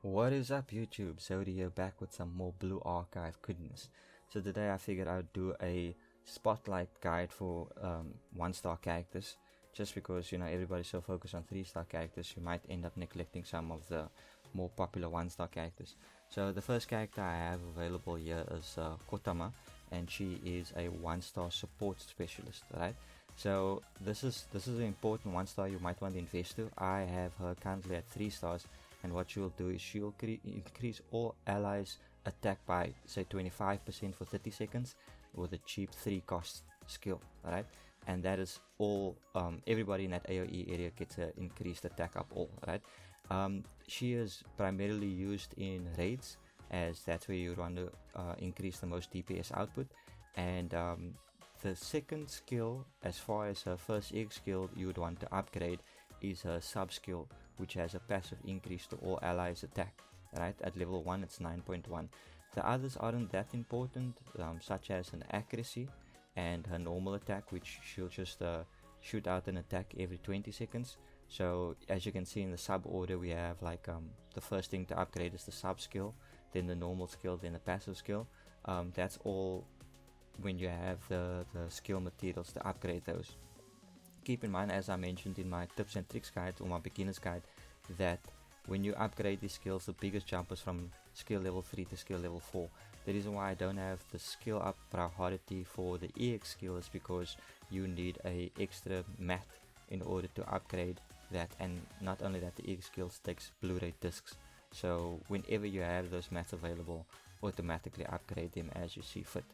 What is up YouTube? Zhodi here, back with some more Blue Archive goodness. So today I figured I'd do a spotlight guide for 1-star characters, just because everybody's so focused on 3-star characters you might end up neglecting some of the more popular 1-star characters. So the first character I have available here is Kotama, and she is a 1-star support specialist, right? So this is an important 1-star you might want to invest to. I have her currently at 3 stars, and what she'll do is she'll increase all allies attack by say 25% for 30 seconds with a cheap 3 cost skill, right? And that is all. Everybody in that AoE area gets an increased attack up all, right? She is primarily used in raids, as that's where you want to increase the most DPS output. And the second skill, as far as her first egg skill you would want to upgrade, is her sub skill, which has a passive increase to all allies attack, right? At level 1 it's 9.1. The others aren't that important, such as an accuracy and her normal attack, which she'll just shoot out an attack every 20 seconds. So as you can see in the sub order, we have like the first thing to upgrade is the sub skill, then the normal skill, then the passive skill. That's all when you have the skill materials to upgrade those. Keep in mind, as I mentioned in my tips and tricks guide or my beginner's guide, that when you upgrade these skills, the biggest jump is from skill level 3 to skill level 4. The reason why I don't have the skill up priority for the EX skill is because you need a extra mat in order to upgrade that, and not only that, the EX skill takes Blu-ray discs. So whenever you have those mats available, automatically upgrade them as you see fit.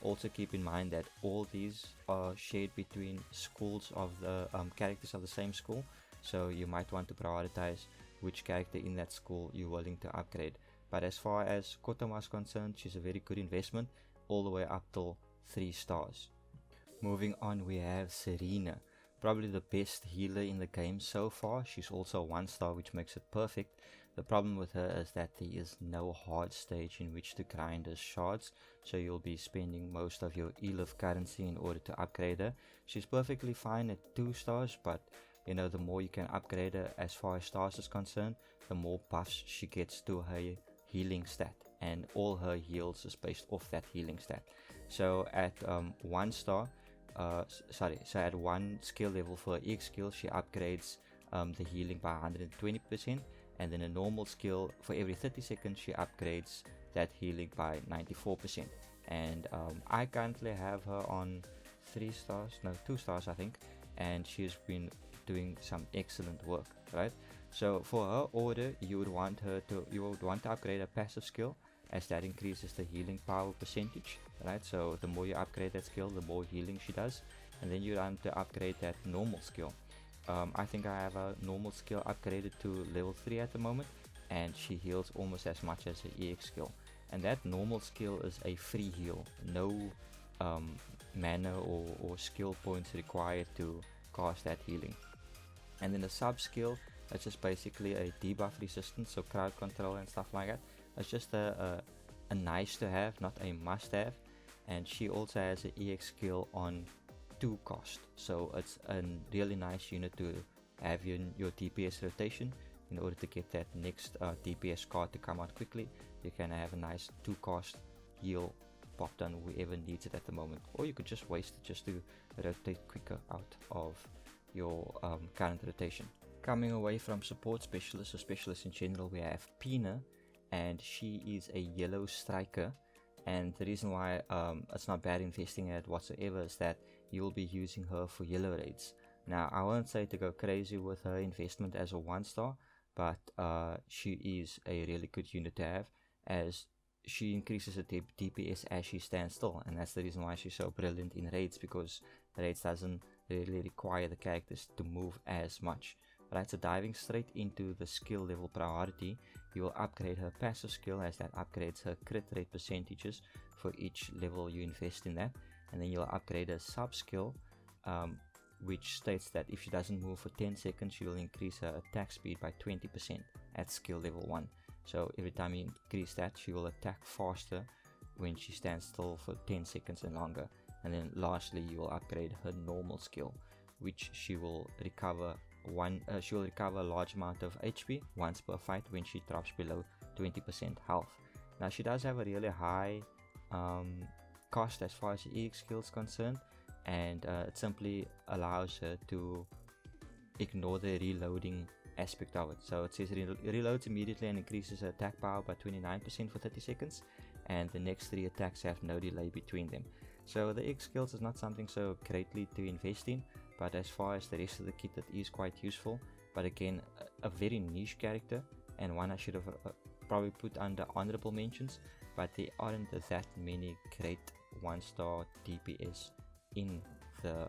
Also keep in mind that all these are shared between schools of the characters of the same school, so you might want to prioritize which character in that school you're willing to upgrade. But as far as Kotama is concerned, she's a very good investment all the way up till 3 stars. Moving on, we have Serena, probably the best healer in the game so far. She's also 1-star, which makes it perfect. The problem with her is that there is no hard stage in which to grind her shards, so you'll be spending most of your ELIF currency in order to upgrade her. She's perfectly fine at 2 stars, but the more you can upgrade her as far as stars is concerned, the more buffs she gets to her healing stat, and all her heals is based off that healing stat. So at 1 star, so at 1 skill level for her X skill, she upgrades the healing by 120%, and then a normal skill, for every 30 seconds she upgrades that healing by 94%. And I currently have her on 2 stars I think, and she's been doing some excellent work, right? So for her order, you would want to upgrade a passive skill, as that increases the healing power percentage, right? So the more you upgrade that skill, the more healing she does. And then you want to upgrade that normal skill. I think I have a normal skill upgraded to level 3 at the moment, and she heals almost as much as her EX skill. And that normal skill is a free heal, no mana or skill points required to cast that healing. And then the sub skill, that's just basically a debuff resistance, so crowd control and stuff like that. It's just a nice to have, not a must have. And she also has an EX skill on 2 cost, so it's a really nice unit to have in your DPS rotation in order to get that next DPS card to come out quickly. You can have a nice 2 cost heal popped on whoever needs it at the moment, or you could just waste it just to rotate quicker out of your current rotation. Coming away from support specialists or specialists in general, we have Pina, and she is a yellow striker. And the reason why it's not bad investing in it whatsoever is that you'll be using her for yellow raids. Now I won't say to go crazy with her investment as a 1-star, but she is a really good unit to have, as she increases the DPS as she stands still, and that's the reason why she's so brilliant in raids, because raids doesn't really require the characters to move as much. Right, so diving straight into the skill level priority, you will upgrade her passive skill, as that upgrades her crit rate percentages for each level you invest in that. And then you'll upgrade her sub skill, which states that if she doesn't move for 10 seconds, she will increase her attack speed by 20% at skill level 1. So every time you increase that, she will attack faster when she stands still for 10 seconds and longer. And then lastly, you will upgrade her normal skill, which she will recover she will recover a large amount of HP once per fight when she drops below 20% health. Now she does have a really high cost as far as the EX skill is concerned, and it simply allows her to ignore the reloading aspect of it. So it says reloads immediately and increases her attack power by 29% for 30 seconds, and the next 3 attacks have no delay between them. So the EX skills is not something so greatly to invest in, but as far as the rest of the kit, it is quite useful. But again, a very niche character, and one I should have probably put under honorable mentions, but there aren't that many great 1-star DPS in the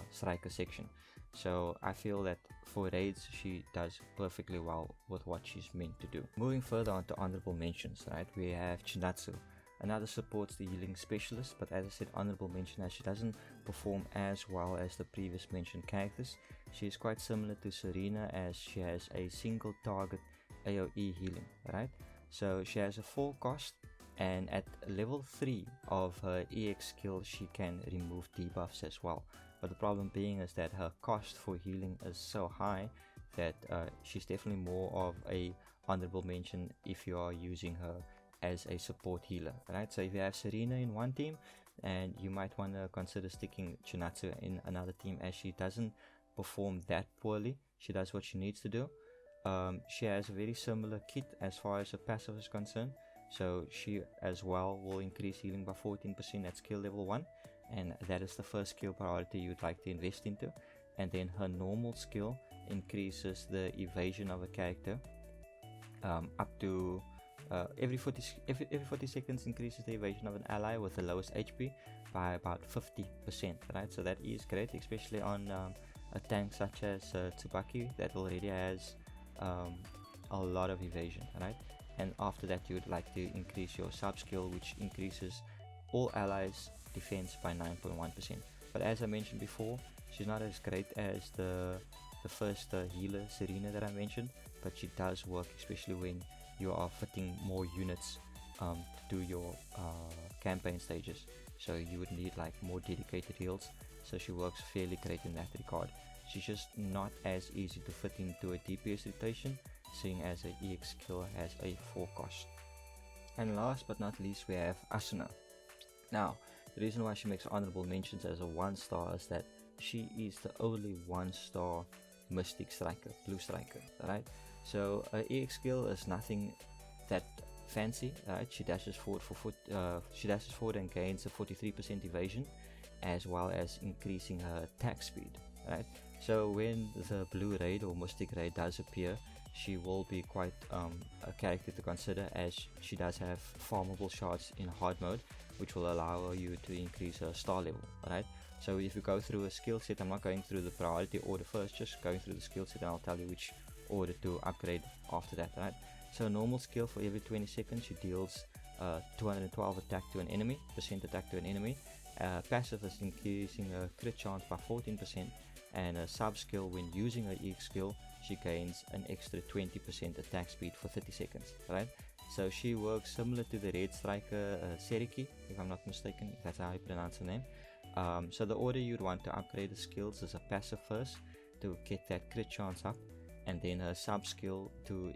striker section. So I feel that for raids she does perfectly well with what she's meant to do. Moving further on to honorable mentions, right, we have Chinatsu. Another supports the healing specialist, but as I said, honorable mention as she doesn't perform as well as the previous mentioned characters. She is quite similar to Serena as she has a single target AoE healing, right? So she has a full cost, and at level 3 of her EX skill she can remove debuffs as well. But the problem being is that her cost for healing is so high that she's definitely more of a honorable mention if you are using her as a support healer, right? So if you have Serena in one team, and you might want to consider sticking Chinatsu in another team, as she doesn't perform that poorly. She does what she needs to do. She has a very similar kit as far as her passive is concerned, so she as well will increase healing by 14% at skill level 1, and that is the first skill priority you'd like to invest into. And then her normal skill increases the evasion of a character up to every 40 seconds, increases the evasion of an ally with the lowest HP by about 50%, right? So that is great, especially on a tank such as Tsubaki that already has a lot of evasion, right? And after that you would like to increase your sub skill, which increases all allies defense by 9.1%. But as I mentioned before, she's not as great as the first healer Serena that I mentioned, but she does work, especially when you are fitting more units to do your campaign stages. So you would need like more dedicated heals, so she works fairly great in that regard. She's just not as easy to fit into a DPS rotation, seeing as her EX skill has a 4 cost. And last but not least, we have Asuna. Now, the reason why she makes honorable mentions as a 1-star is that she is the only 1-star mystic striker, blue striker, right? So her EX skill is nothing that fancy, right? She dashes forward and gains a 43% evasion, as well as increasing her attack speed, right? So when the blue raid or mystic raid does appear, she will be quite a character to consider, as she does have farmable shards in hard mode, which will allow you to increase her star level, right? So if you go through a skill set, I'm not going through the priority order first, just going through the skill set, and I'll tell you which order to upgrade after that, right? So normal skill, for every 20 seconds she deals 212 attack to an enemy, attack to an enemy. Passive is increasing her crit chance by 14%, and a sub skill, when using her EX skill, she gains an extra 20% attack speed for 30 seconds, right? So she works similar to the red striker Seriki, if I'm not mistaken, if that's how you pronounce her name. So the order you'd want to upgrade the skills is a passive first to get that crit chance up, and then a sub skill to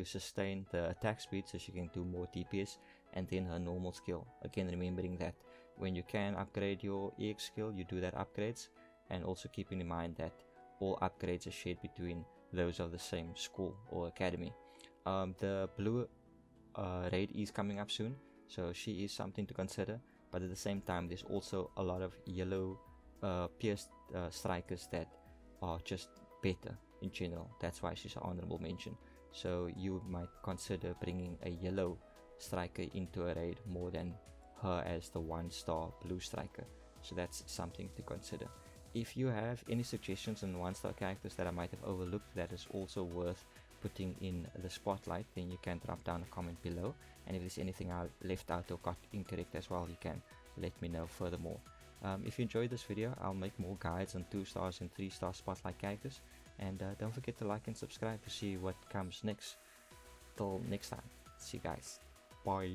sustain the attack speed so she can do more DPS, and then her normal skill. Again, remembering that when you can upgrade your EX skill, you do that upgrades, and also keeping in mind that all upgrades are shared between those of the same school or academy. The blue raid is coming up soon, so she is something to consider, but at the same time there's also a lot of yellow pierced strikers that are just better in general. That's why she's an honorable mention. So you might consider bringing a yellow striker into a raid more than her as the 1-star blue striker. So that's something to consider. If you have any suggestions on 1-star characters that I might have overlooked that is also worth putting in the spotlight, then you can drop down a comment below, and if there's anything I left out or got incorrect as well, you can let me know furthermore. If you enjoyed this video, I'll make more guides on 2-star and 3-star spotlight characters, and don't forget to like and subscribe to see what comes next. Till next time, see you guys, bye.